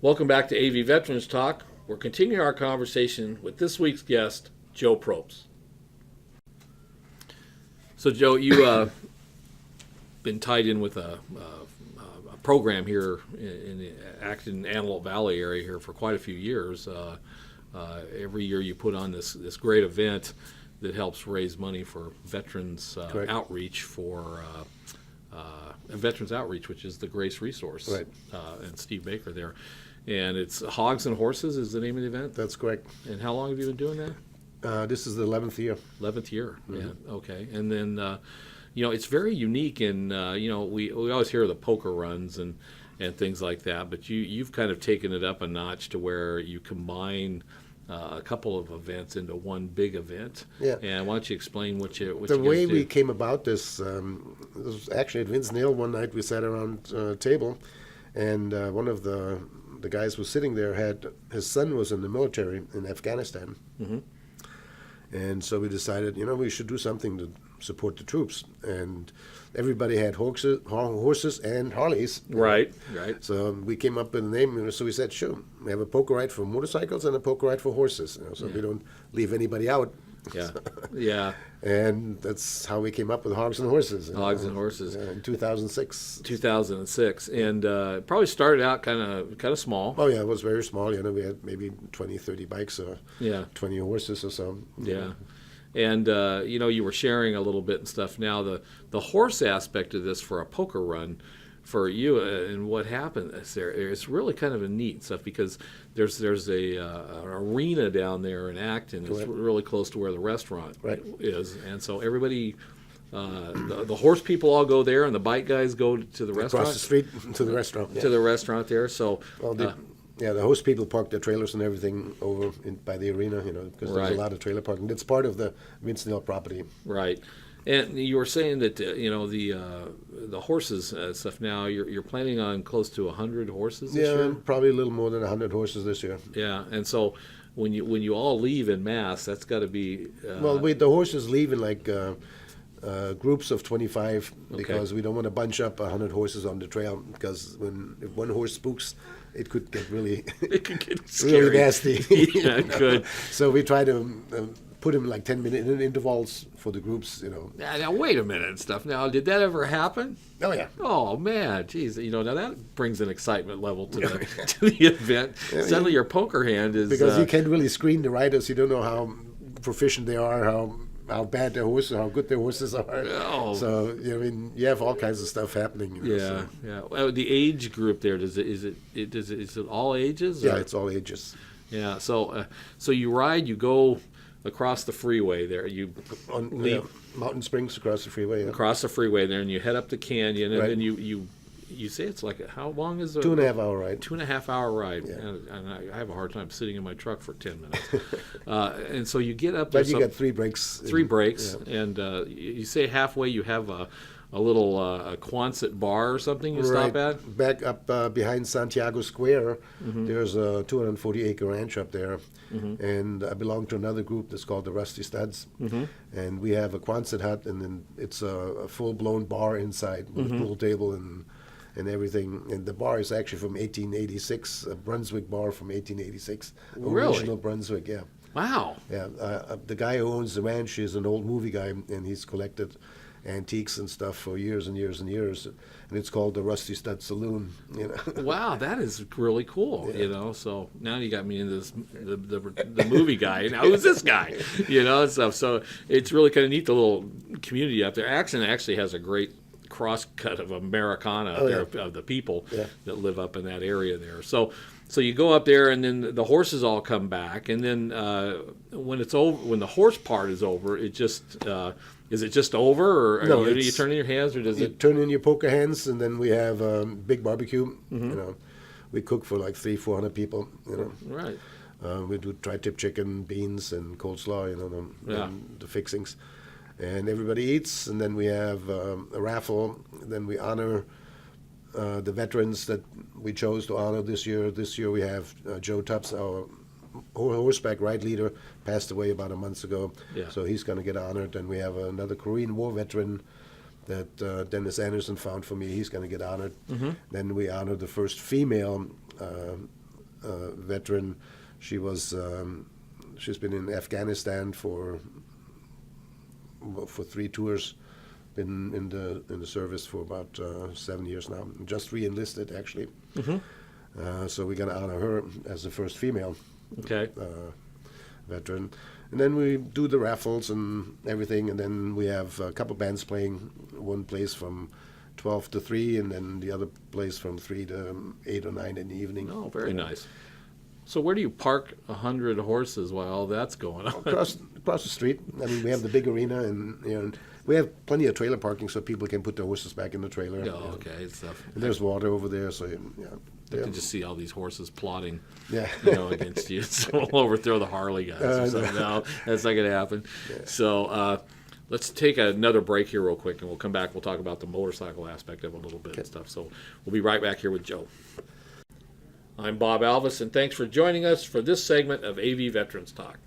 Welcome back to AV Veterans Talk. We're continuing our conversation with this week's guest, Joe Probst. So, Joe, you been tied in with a program here in the Acton Antelope Valley area here for quite a few years. Every year you put on this great event that helps raise money for veterans outreach for Veterans Outreach, which is the Grace Resource, Right. And Steve Baker there. And it's Hogs and Horses is the name of the event? That's correct. And how long have you been doing that? This is the 11th year. 11th year, Mm-hmm. yeah, okay. And then, it's very unique, and, we always hear of the poker runs and things like that, but you've kind of taken it up a notch to where you combine a couple of events into one big event. Yeah. And why don't you explain what you The guys way do? we came about this was actually at Vince Nail one night. We sat around a table, and one of the guys was sitting there his son was in the military in Afghanistan. Mm-hmm. And so we decided, we should do something to support the troops. And everybody had horses and Harleys. Right. So we came up with a name. So we said, sure, we have a poker ride for motorcycles and a poker ride for horses. So we don't leave anybody out. Yeah, yeah. And that's how we came up with Hogs and Horses. Hogs and Horses. In 2006. 2006. And probably started out kind of small. Oh, yeah, it was very small. We had maybe 20, 30 bikes or 20 horses or so. Yeah. And, you were sharing a little bit and stuff. Now, the horse aspect of this for a poker run for you and what happened there, it's really kind of a neat stuff because there's an arena down there in Acton. It's really close to where the restaurant is. And so everybody, the horse people all go there and the bike guys go to the restaurant. Across the street to the restaurant. Yeah. To the restaurant there. So, the host people park their trailers and everything over by the arena, because there's a lot of trailer parking. That's part of the Vince Nail property. Right. And you were saying that the horses stuff. Now you're planning on close to 100 horses this year. Yeah, probably a little more than 100 horses this year. Yeah, and so when you all leave in mass, that's got to be. The horses leave in like groups of 25 because we don't want to bunch up 100 horses on the trail because if one horse spooks, it could get really it could get scary. really nasty. Yeah, it could. So we try to put them in like 10-minute intervals for the groups, Now wait a minute and stuff. Now, did that ever happen? Oh, yeah. Oh, man, geez. Now that brings an excitement level to the event. Suddenly your poker hand is... Because you can't really screen the riders. You don't know how proficient they are, how bad their horses, how good their horses are. Oh. So, you have all kinds of stuff happening. Yeah. Well, the age group there, is it all ages? Yeah, it's all ages. Yeah, so you go across the freeway there. You leave Mountain Springs across the freeway. Yeah. Across the freeway there, and you head up the canyon, and Right. then you say it's like how long is it? 2.5 hour ride. 2.5 hour ride, Yeah. and I have a hard time sitting in my truck for 10 minutes. And so you get up there. But you got 3 breaks. 3 breaks, Yeah. and you say halfway you have a little a Quonset bar or something you stop at? Back up behind Santiago Square, Mm-hmm. there's a 240-acre ranch up there, and I belong to another group that's called the Rusty Studs, and we have a Quonset hut, and then it's a full-blown bar inside with a pool table and everything, and the bar is actually from 1886, a Brunswick bar from 1886, Really? Original Brunswick, yeah. Wow. Yeah, the guy who owns the ranch is an old movie guy, and he's collected antiques and stuff for years and years and years, and it's called the Rusty Stud Saloon. Wow, that is really cool. So now you got me into this the movie guy. Now who's this guy? And stuff. So it's really kind of neat, the little community up there. Acton actually has a great cross-cut of Americana up there, of the people that live up in that area there. So you go up there, and then the horses all come back, and then when it's over, when the horse part is over, it just is it just over, or No, do you turn in your hands, or does you it? turn in your poker hands, and then we have a big barbecue. We cook for like 300-400 people. Right. We do tri-tip chicken, beans, and coleslaw. The fixings, and everybody eats, and then we have a raffle. Then we honor the veterans that we chose to honor this year. This year we have Joe Probst, our horseback ride leader, passed away about a month ago. Yeah. So he's going to get honored. And we have another Korean War veteran that Dennis Anderson found for me. He's going to get honored. Then we honor the first female veteran. She's been in Afghanistan for 3 tours. Been in the service for about 7 years now. Just re-enlisted actually. So we're gonna honor her as the first female veteran. And then we do the raffles and everything, and then we have a couple bands playing. One plays from 12 to 3, and then the other plays from 3 to 8 or 9 in the evening. Oh, very nice. So where do you park 100 horses while all that's going on? Across the street. I mean, we have the big arena, and we have plenty of trailer parking so people can put their horses back in the trailer. Oh, okay. Stuff. And there's water over there, so I can just see all these horses plotting, Yeah. against you. So we'll overthrow the Harley guys or something. No, that's not going to happen. Yeah. So let's take another break here real quick, and we'll come back. We'll talk about the motorcycle aspect of it a little bit and stuff. So we'll be right back here with Joe. I'm Bob Alvis, and thanks for joining us for this segment of AV Veterans Talk.